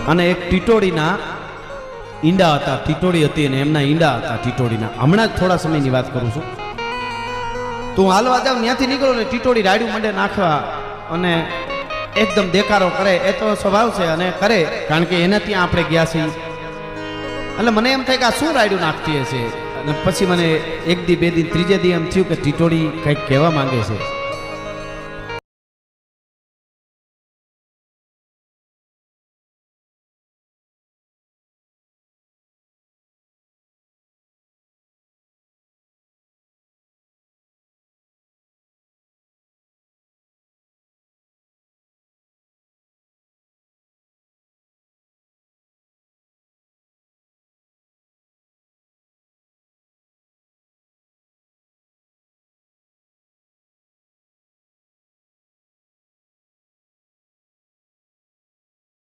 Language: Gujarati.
અને એક ટીટોડીના ઈંડા હતા, ટીટોડી હતી અને એમના ઈંડા હતા ટીટોડીના. હમણાં જ થોડા સમયની વાત કરું છું. તો હું હાલવા જાઉં, ત્યાંથી નીકળો ને ટીટોડી રાડ્યું મંડે નાખવા અને એકદમ દેકારો કરે. એ તો સ્વભાવ છે અને કરે, કારણ કે એને ત્યાં આપણે ગયા છીએ. એટલે મને એમ થાય કે આ શું રાડ્યું નાખતી હશે. અને પછી મને એક દી બે દી ત્રીજે દી એમ થયું કે ટીટોડી કંઈક કહેવા માંગે છે.